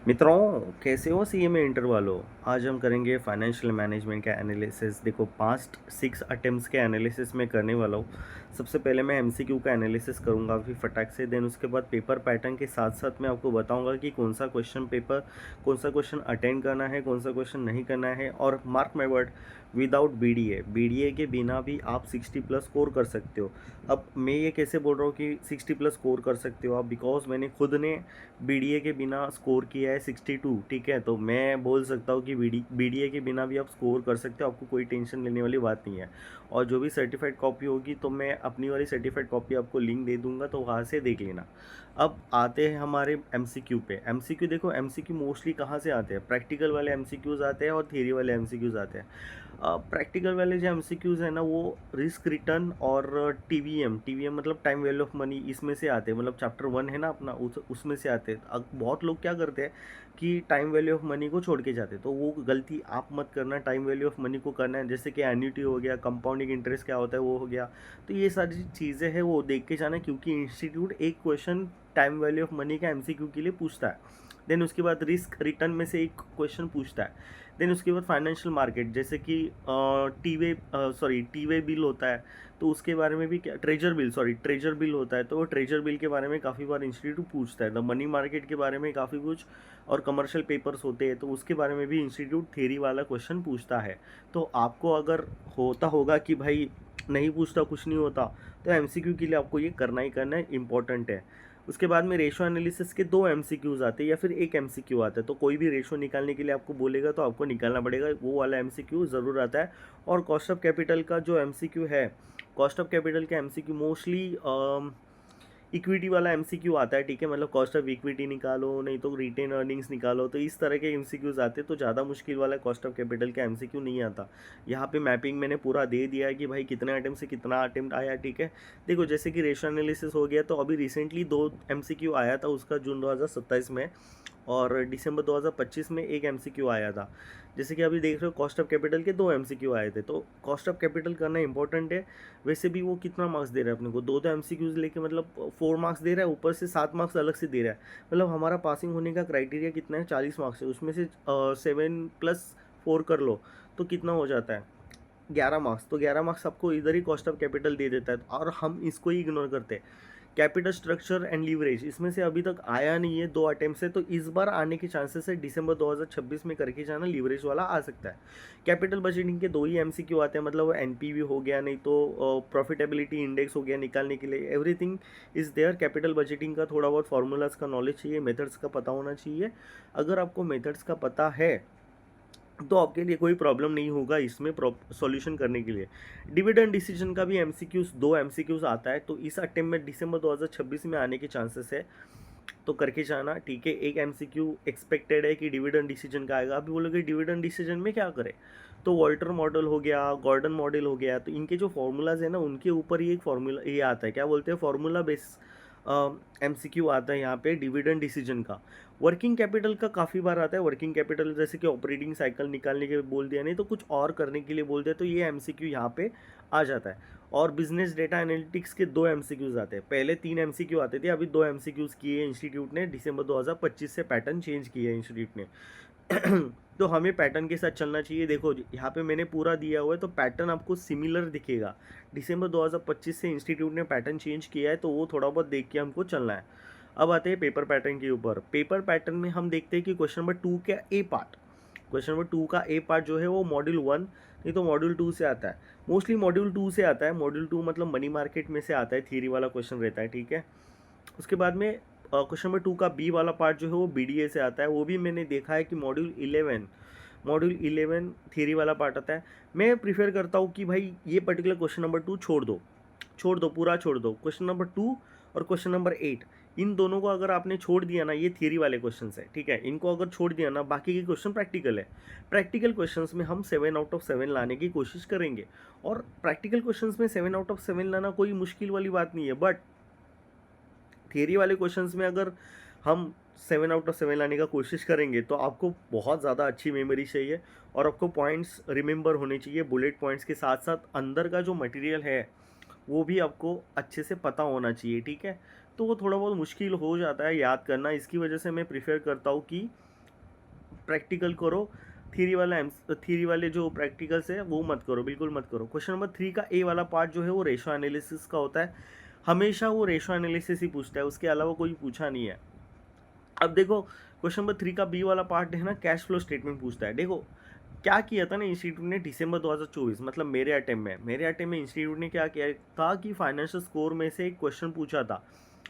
मित्रों, कैसे हो सीए में इंटर वालों। आज हम करेंगे फाइनेंशियल मैनेजमेंट का एनालिसिस। देखो, पास्ट 6 अटेम्प्ट्स के एनालिसिस में करने वाला हूँ। सबसे पहले मैं एमसीक्यू का एनालिसिस करूँगा फिर फटाक से। देन उसके बाद पेपर पैटर्न के साथ साथ मैं आपको बताऊँगा कि कौन सा क्वेश्चन अटेंड करना है, कौन सा क्वेश्चन नहीं करना है। और mark my word, without BDA के बिना भी आप 60 प्लस स्कोर कर सकते हो। अब मैं ये कैसे बोल रहा हूँ कि 60 प्लस स्कोर कर सकते हो आप, बिकॉज मैंने खुद ने बीडीए के बिना स्कोर किया है 62। ठीक है, तो मैं बोल सकता हूँ कि बीडीए के बिना भी आप स्कोर कर सकते हो, आपको कोई टेंशन लेने वाली बात नहीं है। और जो भी सर्टिफाइड कॉपी होगी तो मैं अपनी वाली सर्टिफाइड कॉपी आपको लिंक दे दूंगा, तो वहाँ से देख लेना। अब आते हैं हमारे एमसीक्यू पे। एमसीक्यू देखो, एमसीक्यू मोस्टली कहाँ से आते हैं? प्रैक्टिकल वाले एमसीक्यूज आते हैं और थियरी वाले एमसीक्यूज आते हैं। प्रैक्टिकल वाले जो एमसीक्यूज है ना, वो रिस्क रिटर्न और टीवीएम मतलब टाइम वैल्यू ऑफ मनी, इसमें से आते हैं। मतलब चैप्टर 1 है ना अपना, उसमें से आते हैं। अब बहुत लोग क्या करते हैं कि टाइम वैल्यू ऑफ मनी को छोड़ के जाते हैं, तो वो गलती आप मत करना। टाइम वैल्यू ऑफ मनी को करना है, जैसे कि एन्युटी हो गया, कंपाउंडिंग इंटरेस्ट क्या होता है वो हो गया। तो ये सारी चीज़ें हैं वो देख के जाना, क्योंकि इंस्टीट्यूट एक question time value of money का एमसीक्यू के लिए पूछता है। देन उसके बाद रिस्क रिटर्न में से एक क्वेश्चन पूछता है। देन उसके बाद फाइनेंशियल मार्केट, जैसे कि टी वे बिल होता है, तो उसके बारे में भी क्या, ट्रेजर बिल होता है, तो वो ट्रेजर बिल के बारे में काफ़ी बार इंस्टीट्यूट पूछता है। द मनी मार्केट के बारे में काफ़ी कुछ, और कमर्शियल पेपर्स होते हैं तो उसके बारे में भी इंस्टीट्यूट थ्योरी वाला क्वेश्चन पूछता है। तो आपको अगर होता होगा कि भाई नहीं पूछता, कुछ नहीं होता, तो एमसीक्यू के लिए आपको ये करना ही करना है, इंपॉर्टेंट है। उसके बाद में रेशो एनालिसिस के 2 एमसीक्यूज आते हैं या फिर एक एमसीक्यू आता है, तो कोई भी रेशो निकालने के लिए आपको बोलेगा तो आपको निकालना पड़ेगा, वो वाला एमसीक्यू ज़रूर आता है। और कॉस्ट ऑफ कैपिटल का जो एमसीक्यू है, कॉस्ट ऑफ कैपिटल का एमसीक्यू मोस्टली इक्विटी वाला एमसीक्यू आता है। ठीक है, मतलब कॉस्ट ऑफ इक्विटी निकालो, नहीं तो रिटेन अर्निंग्स निकालो, तो इस तरह के एमसीक्यूज आते हैं। तो ज़्यादा मुश्किल वाला कॉस्ट ऑफ कैपिटल का एमसीक्यू नहीं आता। यहाँ पे मैपिंग मैंने पूरा दे दिया है कि भाई कितने अटेम्प्ट से कितना अटेम्प्ट आया। ठीक है, देखो जैसे कि रेशो एनालिसिस हो गया, तो अभी रिसेंटली 2 एमसीक्यू आया था उसका, जून 2027 में, और दिसंबर 2025 में एक एमसीक्यू आया था। जैसे कि अभी देख रहे हो, कॉस्ट ऑफ कैपिटल के 2 एमसीक्यू आए थे, तो कॉस्ट ऑफ कैपिटल करना इंपॉर्टेंट है। वैसे भी वो कितना मार्क्स दे रहा है अपने को, 2 एमसीक्यूज लेके, मतलब 4 मार्क्स दे रहा है, ऊपर से 7 मार्क्स अलग से दे रहा है। मतलब हमारा पासिंग होने का क्राइटेरिया कितना है? 40 मार्क्स है, उसमें से 7+4 कर लो तो कितना हो जाता है? 11 मार्क्स। तो 11 मार्क्स आपको इधर ही कॉस्ट ऑफ कैपिटल दे देता है, और हम इसको ही इग्नोर करते हैं। कैपिटल स्ट्रक्चर एंड लीवरेज, इसमें से अभी तक आया नहीं है, 2 अटेम्प्ट से, तो इस बार आने के चांसेस है। दिसंबर 2026 में करके जाना, लीवरेज वाला आ सकता है। कैपिटल बजटिंग के 2 ही एमसीक्यू आते हैं, मतलब वो एनपीवी हो गया, नहीं तो प्रॉफिटेबिलिटी इंडेक्स हो गया, निकालने के लिए everything is there. Capital budgeting का थोड़ा बहुत फार्मूलाज का नॉलेज चाहिए, मेथड्स का पता होना चाहिए। अगर आपको मेथड्स का पता है तो आपके लिए कोई प्रॉब्लम नहीं होगा इसमें सॉल्यूशन करने के लिए। डिविडेंड डिसीजन का भी एमसीक्यूज 2 एमसीक्यूज आता है, तो इस अटेम्प्ट में दिसंबर 2026 में आने के चांसेस है, तो करके जाना। ठीक है, एक एमसीक्यू एक्सपेक्टेड है कि डिविडेंड डिसीजन का आएगा। अभी बोलोगे डिविडेंड डिसीजन में क्या करें, तो वॉल्टर मॉडल हो गया, गॉर्डन मॉडल हो गया, तो इनके जो फॉर्मूलाज है ना, उनके ऊपर ही एक फॉर्मूला ये आता है, क्या बोलते हैं, फॉर्मूला बेस एमसीक्यू आता है यहाँ पे डिविडेंड डिसीजन का। वर्किंग कैपिटल का काफ़ी बार आता है। वर्किंग कैपिटल जैसे कि ऑपरेटिंग साइकिल निकालने के बोल दिया, नहीं तो कुछ और करने के लिए बोल दिया, तो ये एमसीक्यू यहाँ पे आ जाता है। और बिजनेस डेटा एनालिटिक्स के 2 एमसीक्यूज आते हैं। पहले 3 एमसीक्यू आते थे, अभी 2 एमसीक्यूज किए इंस्टीट्यूट ने, दिसंबर 2025 से पैटर्न चेंज किया है इंस्टीट्यूट ने। तो हमें पैटर्न के साथ चलना चाहिए। देखो यहाँ पे मैंने पूरा दिया हुआ है, तो पैटर्न आपको सिमिलर दिखेगा। दिसंबर 2025 से इंस्टीट्यूट ने पैटर्न चेंज किया है, तो वो थोड़ा बहुत देख के हमको चलना है। अब आते हैं पेपर पैटर्न के ऊपर। पेपर पैटर्न में हम देखते हैं कि क्वेश्चन नंबर 2 का ए पार्ट, क्वेश्चन नंबर 2 का ए पार्ट जो है वो मॉड्यूल 1 नहीं तो मॉड्यूल 2 से आता है। मोस्टली मॉड्यूल 2 से आता है। मॉड्यूल 2 मतलब मनी मार्केट में से आता है, थियरी वाला क्वेश्चन रहता है। ठीक है, उसके बाद में क्वेश्चन नंबर 2 का बी वाला पार्ट जो है वो बीडीए से आता है। वो भी मैंने देखा है कि मॉड्यूल 11 थियरी वाला पार्ट आता है। मैं प्रीफर करता हूँ कि भाई ये पर्टिकुलर क्वेश्चन नंबर 2 छोड़ दो, पूरा छोड़ दो। क्वेश्चन नंबर 2 और क्वेश्चन नंबर 8, इन दोनों को अगर आपने छोड़ दिया ना, ये थियरी वाले क्वेश्चन है। ठीक है, इनको अगर छोड़ दिया ना, बाकी के क्वेश्चन प्रैक्टिकल है। प्रैक्टिकल क्वेश्चंस में हम 7/7 लाने की कोशिश करेंगे। और प्रैक्टिकल क्वेश्चंस में 7/7 लाना कोई मुश्किल वाली बात नहीं है, बट थियरी वाले क्वेश्चंस में अगर हम 7/7 लाने का कोशिश करेंगे, तो आपको बहुत ज़्यादा अच्छी मेमोरी चाहिए, और आपको पॉइंट्स रिमेंबर होने चाहिए। बुलेट पॉइंट्स के साथ साथ अंदर का जो मटेरियल है वो भी आपको अच्छे से पता होना चाहिए। ठीक है, तो वो थोड़ा बहुत मुश्किल हो जाता है याद करना। इसकी वजह से मैं प्रिफेर करता हूँ कि प्रैक्टिकल करो, थ्योरी वाले जो प्रैक्टिकल्स है वो मत करो, बिल्कुल मत करो। क्वेश्चन नंबर 3 का ए वाला पार्ट जो है वो रेशो एनालिसिस का होता है, हमेशा वो रेशो एनालिसिस ही पूछता है, उसके अलावा कोई पूछा नहीं है। अब देखो क्वेश्चन नंबर 3 का बी वाला पार्ट है ना, कैश फ्लो स्टेटमेंट पूछता है। देखो क्या किया था ना इंस्टीट्यूट ने दिसंबर 2024, मतलब मेरे अटेम्प्ट में इंस्टीट्यूट ने क्या किया था कि फाइनेंशियल स्कोर में से एक क्वेश्चन पूछा था,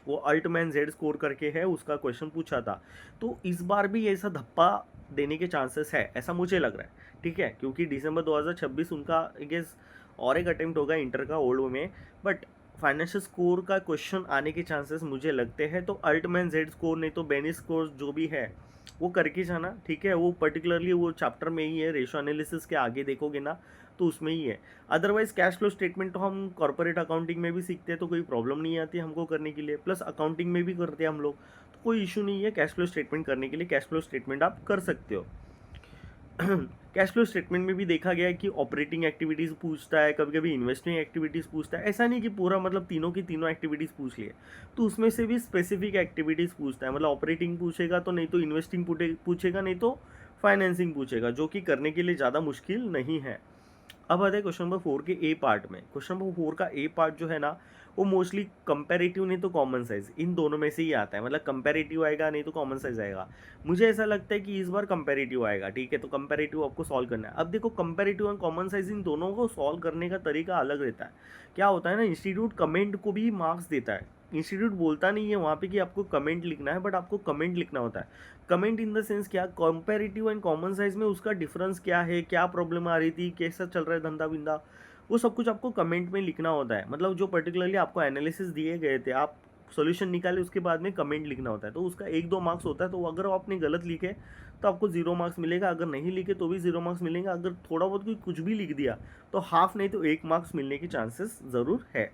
वो अल्टमैन जेड स्कोर करके है, उसका क्वेश्चन पूछा था। तो इस बार भी ऐसा धप्पा देने के चांसेस है, ऐसा मुझे लग रहा है, ठीक है, क्योंकि दिसंबर 2026 उनका आई गेस और एक अटेम्प्ट होगा इंटर का ओल्ड में, बट फाइनेंशियल स्कोर का क्वेश्चन आने के चांसेस मुझे लगते हैं। तो अल्टमैन जेड स्कोर नहीं तो बेनी स्कोर जो भी है वो करके जाना, ठीक है, वो पर्टिकुलरली वो चैप्टर में ही है, रेशो एनालिसिस के आगे देखोगे ना तो उसमें ही है। अदरवाइज कैश फ्लो स्टेटमेंट तो हम कॉर्पोरेट अकाउंटिंग में भी सीखते हैं, तो कोई प्रॉब्लम नहीं आती हमको करने के लिए, प्लस अकाउंटिंग में भी करते हैं हम लोग, तो कोई इशू नहीं है कैश फ्लो स्टेटमेंट करने के लिए, कैश फ्लो स्टेटमेंट आप कर सकते हो। कैश फ्लो स्टेटमेंट में भी देखा गया है कि ऑपरेटिंग एक्टिविटीज़ पूछता है, कभी कभी इन्वेस्टिंग एक्टिविटीज़ पूछता है, ऐसा नहीं कि पूरा मतलब तीनों की तीनों एक्टिविटीज़ पूछ लिए, तो उसमें से भी स्पेसिफिक एक्टिविटीज़ पूछता है, मतलब ऑपरेटिंग पूछेगा तो नहीं तो इन्वेस्टिंग पूछेगा, नहीं तो फाइनेंसिंग पूछेगा, जो कि करने के लिए ज़्यादा मुश्किल नहीं है। अब आते हैं क्वेश्चन नंबर 4 के ए पार्ट में। क्वेश्चन नंबर 4 का ए पार्ट जो है ना वो मोस्टली कंपैरेटिव नहीं तो कॉमन साइज, इन दोनों में से ही आता है, मतलब कंपैरेटिव आएगा नहीं तो कॉमन साइज आएगा। मुझे ऐसा लगता है कि इस बार कंपैरेटिव आएगा, ठीक है, तो कंपैरेटिव आपको सॉल्व करना है। अब देखो कंपैरेटिव और कॉमन साइज इन दोनों को सॉल्व करने का तरीका अलग रहता है। क्या होता है ना, इंस्टीट्यूट कमेंट को भी मार्क्स देता है, इंस्टीट्यूट बोलता नहीं है वहाँ पे कि आपको कमेंट लिखना है, बट आपको कमेंट लिखना होता है। कमेंट इन द सेंस क्या, कंपैरेटिव एंड कॉमन साइज में उसका डिफरेंस क्या है, क्या प्रॉब्लम आ रही थी, कैसा चल रहा है धंधा बिंदा, वो सब कुछ आपको कमेंट में लिखना होता है। मतलब जो पर्टिकुलरली आपको एनालिसिस दिए गए थे, आप सॉल्यूशन निकाले, उसके बाद में कमेंट लिखना होता है, तो उसका 1-2 मार्क्स होता है। तो अगर आपने गलत लिखे तो आपको 0 मार्क्स मिलेगा, अगर नहीं लिखे तो भी 0 मार्क्स मिलेंगे, अगर थोड़ा बहुत कोई कुछ भी लिख दिया तो हाफ नहीं तो 1 मार्क्स मिलने के चांसेस ज़रूर है।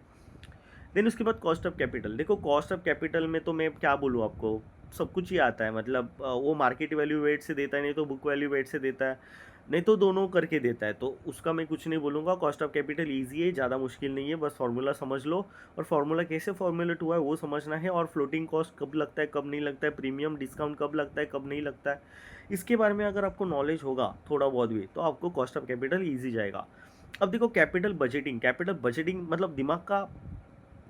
देन उसके बाद कॉस्ट ऑफ कैपिटल। देखो कॉस्ट ऑफ कैपिटल में तो मैं क्या बोलूँ आपको, सब कुछ ही आता है, मतलब वो मार्केट वैल्यू वेट से देता है, नहीं तो बुक वैल्यू वेट से देता है, नहीं तो दोनों करके देता है, तो उसका मैं कुछ नहीं बोलूँगा। कॉस्ट ऑफ कैपिटल ईजी है, ज़्यादा मुश्किल नहीं है, बस फार्मूला समझ लो, और फार्मूला कैसे फॉर्मुलेट हुआ है वो समझना है, और फ्लोटिंग कॉस्ट कब लगता है कब नहीं लगता है, प्रीमियम डिस्काउंट कब लगता है कब नहीं लगता है, इसके बारे में अगर आपको नॉलेज होगा थोड़ा बहुत भी तो आपको कॉस्ट ऑफ कैपिटल ईजी जाएगा। अब देखो कैपिटल बजटिंग मतलब दिमाग का,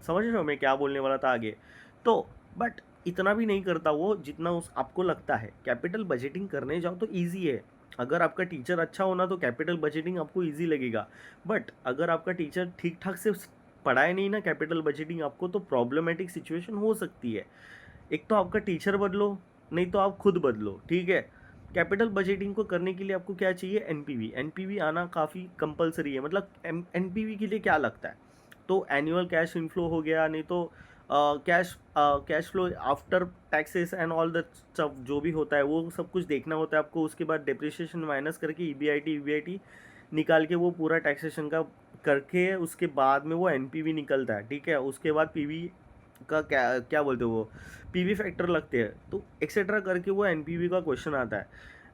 समझ रहे हो मैं क्या बोलने वाला था आगे, तो बट इतना भी नहीं करता वो जितना उस आपको लगता है। कैपिटल बजटिंग करने जाओ तो इजी है, अगर आपका टीचर अच्छा होना तो कैपिटल बजटिंग आपको इजी लगेगा, बट अगर आपका टीचर ठीक ठाक से पढ़ाए नहीं ना कैपिटल बजटिंग आपको, तो प्रॉब्लमेटिक सिचुएशन हो सकती है। एक तो आपका टीचर बदलो, नहीं तो आप खुद बदलो, ठीक है। कैपिटल बजटिंग को करने के लिए आपको क्या चाहिए, एनपीवी आना काफ़ी कंपलसरी है। मतलब एनपीवी के लिए क्या लगता है, तो एनुअल कैश इनफ्लो हो गया, नहीं तो cash flow after taxes and all the sub जो भी होता है वो सब कुछ देखना होता है आपको। उसके बाद डिप्रिसिएशन माइनस करके ईबीआईटी निकाल के वो पूरा टैक्सेशन का करके उसके बाद में वो एनपीवी निकलता है, ठीक है। उसके बाद पीवी का क्या क्या बोलते हो वो पीवी फैक्टर लगते हैं, तो एक्सेट्रा करके वो एनपीवी का क्वेश्चन आता है।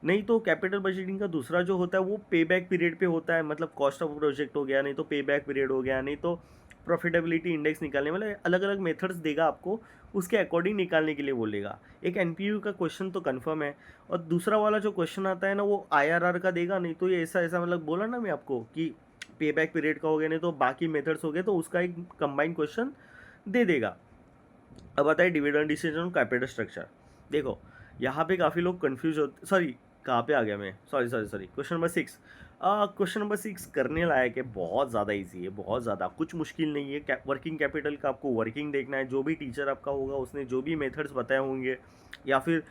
नहीं तो कैपिटल बजटिंग का दूसरा जो होता है वो पे बैक पीरियड पे होता है, मतलब कॉस्ट ऑफ प्रोजेक्ट हो गया, नहीं तो पे बैक पीरियड हो गया, नहीं तो प्रॉफिटेबिलिटी इंडेक्स निकालने, मतलब अलग अलग मेथड्स देगा आपको, उसके अकॉर्डिंग निकालने के लिए बोलेगा। एक एनपीयू का क्वेश्चन तो कंफर्म है, और दूसरा वाला जो क्वेश्चन आता है ना वो आईआरआर का देगा, नहीं तो ये ऐसा ऐसा मतलब बोला ना मैं आपको कि पे बैक पीरियड का हो गया, नहीं तो बाकी मेथड्स हो गए, तो उसका एक कंबाइंड क्वेश्चन दे देगा। अब आता है डिविडेंड डिसीजन और कैपिटल स्ट्रक्चर। देखो यहाँ पे काफ़ी लोग कंफ्यूज होते, सॉरी कहाँ पे आ गया मैं, sorry question number 6। Question number 6 करने लायक है, बहुत ज़्यादा इजी है, बहुत ज़्यादा कुछ मुश्किल नहीं है। वर्किंग कैपिटल का आपको वर्किंग देखना है, जो भी टीचर आपका होगा उसने जो भी मेथड्स बताए होंगे, या फिर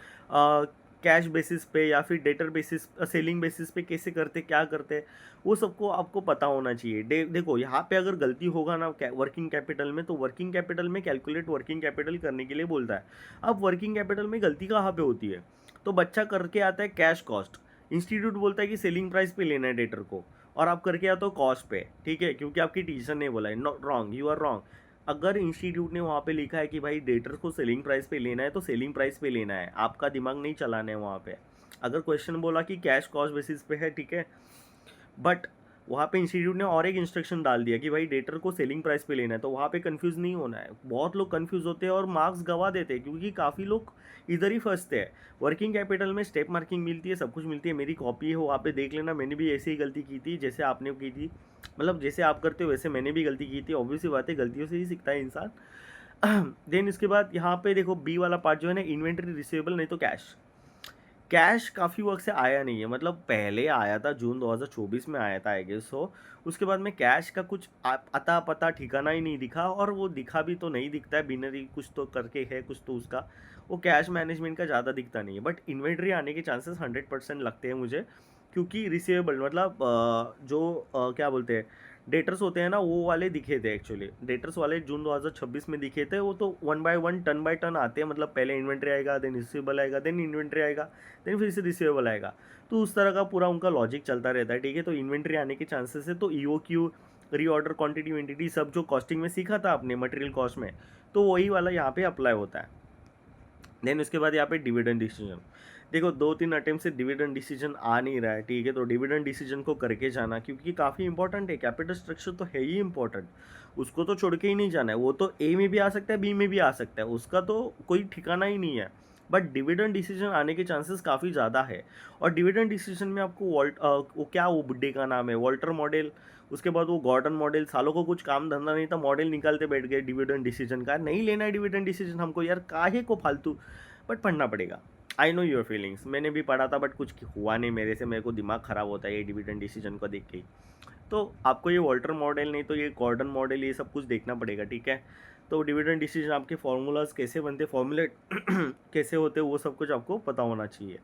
कैश बेसिस पे या फिर डेटर बेसिस सेलिंग बेसिस पे कैसे करते क्या करते, वो सबको आपको पता होना चाहिए। देखो यहाँ पे अगर गलती होगा ना वर्किंग कैपिटल में, तो वर्किंग कैपिटल में कैलकुलेट वर्किंग कैपिटल करने के लिए बोलता है। अब वर्किंग कैपिटल में गलती कहाँ पे होती है, तो बच्चा करके आता है कैश कॉस्ट, इंस्टीट्यूट बोलता है कि सेलिंग प्राइस पे लेना है डेटर को, और आप करके आते हो कॉस्ट पे, ठीक है, क्योंकि आपकी टीचर ने बोला है। Not wrong, you are wrong. अगर इंस्टीट्यूट ने वहाँ पे लिखा है कि भाई डेटर को सेलिंग प्राइस पे लेना है तो सेलिंग प्राइस पे लेना है, आपका दिमाग नहीं चलाना है वहाँ पे। अगर क्वेश्चन बोला कि कैश कॉस्ट बेसिस पे है, ठीक है, बट वहाँ पे इंस्टीट्यूट ने और एक इंस्ट्रक्शन डाल दिया कि भाई डेटर को सेलिंग प्राइस पे लेना है, तो वहाँ पे कंफ्यूज नहीं होना है। बहुत लोग कंफ्यूज होते हैं और मार्क्स गवा देते हैं, क्योंकि काफ़ी लोग इधर ही फंसते हैं। वर्किंग कैपिटल में स्टेप मार्किंग मिलती है, सब कुछ मिलती है, मेरी कॉपी है, वो वहाँ पे देख लेना। मैंने भी ऐसी ही गलती की थी जैसे आपने की थी, मतलब जैसे आप करते हो वैसे मैंने भी गलती की थी। ऑब्वियस सी बात है, गलतियों से ही सीखता है इंसान। देन इसके बाद यहाँ पे देखो बी वाला पार्ट जो है ना, इन्वेंट्री रिसीवेबल नहीं तो कैश। कैश काफ़ी वक्त से आया नहीं है, मतलब पहले आया था जून 2024 में आया था आई गेस सो। उसके बाद में कैश का कुछ अता पता ठिकाना ही नहीं दिखा, और वो दिखा भी तो नहीं दिखता है, बिनरी कुछ तो करके है कुछ तो उसका, वो कैश मैनेजमेंट का ज़्यादा दिखता नहीं है। बट इन्वेंट्री आने के चांसेस 100% लगते हैं मुझे, क्योंकि रिसीवेबल मतलब जो क्या बोलते हैं डेटर्स होते हैं ना, वो वाले दिखे थे एक्चुअली। डेटर्स वाले जून 2026 में दिखे थे, वो तो 1 बाय टन आते हैं, मतलब पहले इन्वेंट्री आएगा, देन रिसीवेबल आएगा, देन इन्वेंट्री आएगा, देन फिर से रिसीवेबल आएगा। तो उस तरह का पूरा उनका लॉजिक चलता रहता है, ठीक है। तो इन्वेंट्री आने के चांसेस है। तो EOQ, रीऑर्डर क्वांटिटी क्वांटिटी, सब जो कॉस्टिंग में सीखा था आपने मटेरियल कॉस्ट में, तो वही वाला यहाँ पे अप्लाई होता है। देन उसके बाद यहाँ पे डिविडेंड डिसीजन, देखो 2-3 अटेम्प्ट से डिविडेंड डिसीजन आ नहीं रहा है, ठीक है। तो डिविडेंड डिसीजन को करके जाना, क्योंकि काफ़ी इंपॉर्टेंट है। कैपिटल स्ट्रक्चर तो है ही इंपॉर्टेंट, उसको तो छोड़ के ही नहीं जाना है। वो तो ए में भी आ सकता है, बी में भी आ सकता है, उसका तो कोई ठिकाना ही नहीं है। बट डिविडेंड डिसीजन आने के चांसेस काफ़ी ज़्यादा है। और डिविडेंड डिसीजन में आपको वो क्या, वो बुड्ढे का नाम है वॉल्टर मॉडल, उसके बाद वो गॉर्डन मॉडल, सालों को कुछ काम धंधा नहीं था, मॉडल निकालते बैठ गए डिविडेंड डिसीजन का। नहीं लेना है डिविडेंड डिसीजन हमको यार, काहे को फालतू, बट पढ़ना पड़ेगा। आई नो योर फीलिंग्स, मैंने भी पढ़ा था बट कुछ हुआ नहीं मेरे से, मेरे को दिमाग ख़राब होता है ये डिविडेंड डिसीजन को देख के ही। तो आपको ये वॉल्टर मॉडल नहीं तो ये गॉर्डन मॉडल, ये सब कुछ देखना पड़ेगा, ठीक है। तो डिविडेंड डिसीजन आपके फार्मूलाज कैसे बनते, फॉर्मूलेट कैसे होते, वो सब कुछ आपको पता होना चाहिए।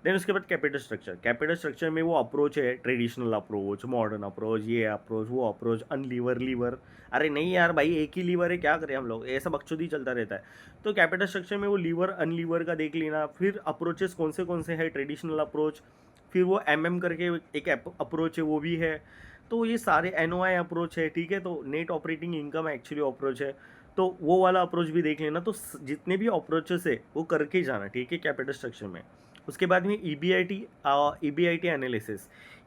देन उसके बाद कैपिटल स्ट्रक्चर, कैपिटल स्ट्रक्चर में वो अप्रोच है, ट्रेडिशनल अप्रोच, मॉडर्न अप्रोच, ये अप्रोच, वो अप्रोच, अनलीवर लीवर। अरे नहीं यार भाई, एक ही लीवर है, क्या करें हम लोग, ये सब बकचोदी चलता रहता है। तो कैपिटल स्ट्रक्चर में वो लीवर अनलीवर का देख लेना, फिर अप्रोचेस कौन से है, ट्रेडिशनल अप्रोच, फिर वो करके एक अप्रोच है, वो भी है। तो ये सारे NOI अप्रोच है, ठीक है। तो net operating income actually approach है, तो वो वाला अप्रोच भी देख लेना। तो जितने भी अप्रोचेस है वो करके जाना, ठीक है, कैपिटल स्ट्रक्चर में। उसके बाद में EBIT एनालिसिस,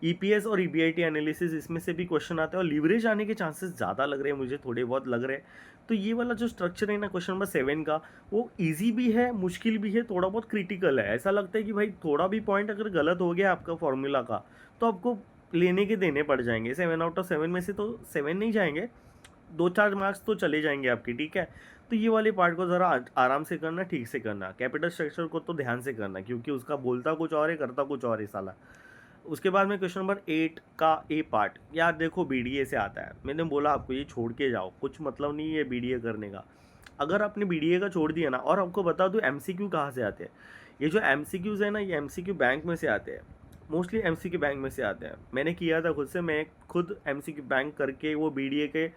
EPS और EBIT एनालिसिस, इसमें से भी क्वेश्चन आते हैं, और लीवरेज आने के चांसेस ज़्यादा लग रहे हैं मुझे, थोड़े बहुत लग रहे हैं। तो ये वाला जो स्ट्रक्चर है ना क्वेश्चन नंबर 7 का, वो इजी भी है, मुश्किल भी है, थोड़ा बहुत क्रिटिकल है। ऐसा लगता है कि भाई थोड़ा भी पॉइंट अगर गलत हो गया आपका फॉर्मूला का, तो आपको लेने के देने पड़ जाएंगे। 7/7 में से तो 7 नहीं जाएंगे, 2-4 मार्क्स तो चले जाएंगे आपके, ठीक है। तो ये वाले पार्ट को ज़रा आराम से करना, ठीक से करना। कैपिटल स्ट्रक्चर को तो ध्यान से करना, क्योंकि उसका बोलता कुछ और है, करता कुछ और है साला। उसके बाद में क्वेश्चन नंबर 8 का ए पार्ट, यार देखो BDA से आता है, मैंने बोला आपको ये छोड़ के जाओ, कुछ मतलब नहीं है BDA करने का। अगर आपने BDA का छोड़ दिया ना, और आपको बता दूँ MCQ कहाँ से आते हैं, ये जो MCQs है ना, ये MCQ बैंक में से आते हैं, मोस्टली MCQ बैंक में से आते हैं। मैंने किया था खुद से, मैं खुद MCQ बैंक करके वो BDA के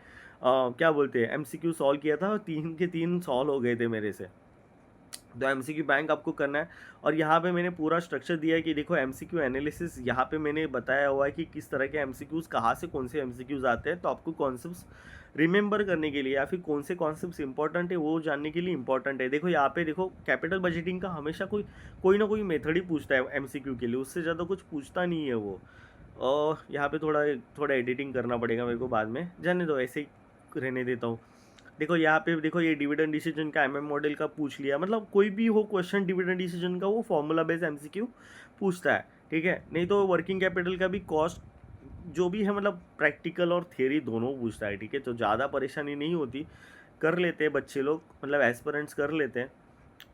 क्या बोलते हैं MCQ सॉल्व किया था, 3 के 3 सॉल्व हो गए थे मेरे से। तो MCQ बैंक आपको करना है। और यहाँ पे मैंने पूरा स्ट्रक्चर दिया है कि देखो MCQ एनालिसिस, यहाँ पे मैंने बताया हुआ है कि किस तरह के MCQs कहाँ से कौन से MCQs आते हैं। तो आपको कॉन्सेप्ट्स रिमेंबर करने के लिए या फिर कौन से कॉन्सेप्ट्स इंपॉर्टेंट है वो जानने के लिए इंपॉर्टेंट है। देखो यहाँ पे देखो, कैपिटल बजटिंग का हमेशा कोई ना कोई मेथड ही पूछता है MCQ के लिए, उससे ज़्यादा कुछ पूछता नहीं है वो। और यहाँ पे थोड़ा एडिटिंग करना पड़ेगा मेरे को बाद में, जाने दो, ऐसे ही रहने देता हूँ। देखो यहाँ पे देखो, ये डिविडेंड डिसीजन का मॉडल का पूछ लिया, मतलब कोई भी हो क्वेश्चन डिविडेंड डिसीजन का, वो फॉर्मूला बेस्ड MCQ पूछता है, ठीक है। नहीं तो वर्किंग कैपिटल का भी कॉस्ट जो भी है, मतलब प्रैक्टिकल और थियरी दोनों पूछता है, ठीक है। तो ज़्यादा परेशानी नहीं होती, कर लेते हैं बच्चे लोग, मतलब एस्पिरेंट्स कर लेते हैं।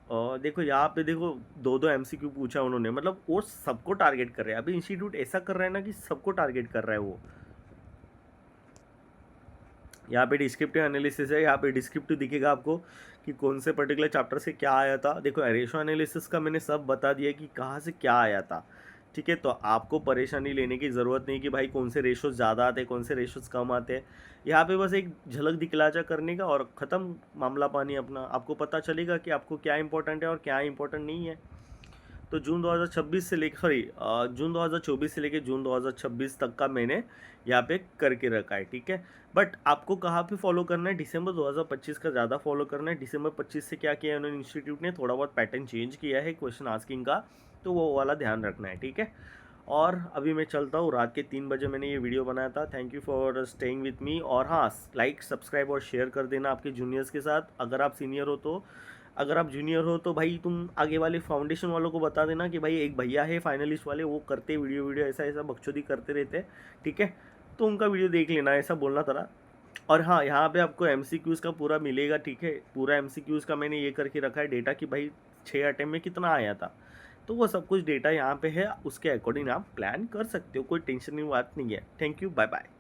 और देखो यहाँ पे देखो 2-2 MCQ पूछा उन्होंने, मतलब वो सबको टारगेट कर रहे हैं। अभी इंस्टीट्यूट ऐसा कर रहा है ना कि सबको टारगेट कर रहा है वो। यहाँ पे डिस्क्रिप्टिव एनालिसिस है, यहाँ पे डिस्क्रिप्टिव दिखेगा आपको कि कौन से पर्टिकुलर चैप्टर से क्या आया था। देखो रेशो एनालिसिस का मैंने सब बता दिया कि कहाँ से क्या आया था, ठीक है। तो आपको परेशानी लेने की ज़रूरत नहीं कि भाई कौन से रेशोज ज़्यादा आते हैं, कौन से रेशोज कम आते हैं। यहाँ पे बस एक झलक दिखलाजा करने का और ख़त्म मामला पानी अपना। आपको पता चलेगा कि आपको क्या इंपॉर्टेंट है और क्या इंपॉर्टेंट नहीं है। तो जून 2026 से लेकर जून 2024 से लेकर जून 2026 तक का मैंने यहाँ पे करके रखा है, ठीक है। बट आपको कहाँ पे फॉलो करना है, दिसंबर 2025 का ज़्यादा फॉलो करना है। दिसंबर 25 से क्या किया है उन्होंने, इंस्टीट्यूट ने थोड़ा बहुत पैटर्न चेंज किया है क्वेश्चन आस्किंग का, तो वो वाला ध्यान रखना है, ठीक है। और अभी मैं चलता हूँ, रात के 3 बजे मैंने ये वीडियो बनाया था। Thank you for staying with me. और हाँ, लाइक सब्सक्राइब और शेयर कर देना आपके जूनियर्स के साथ। अगर आप सीनियर हो तो, अगर आप जूनियर हो तो भाई तुम आगे वाले फाउंडेशन वालों को बता देना कि भाई एक भैया है फाइनलिस्ट वाले, वो करते वीडियो ऐसा ऐसा बकचोदी करते रहते हैं, ठीक है, तो उनका वीडियो देख लेना, ऐसा बोलना था। और हाँ, यहाँ पे आपको एमसीक्यूज़ का पूरा मिलेगा, ठीक है, पूरा एमसीक्यूज़ का मैंने ये करके रखा है डेटा कि भाई 6 अटेम्प्ट में कितना आया था, तो वो सब कुछ डेटा यहाँ पे है, उसके अकॉर्डिंग आप प्लान कर सकते हो, कोई टेंशन की बात नहीं है। Thank you, bye bye.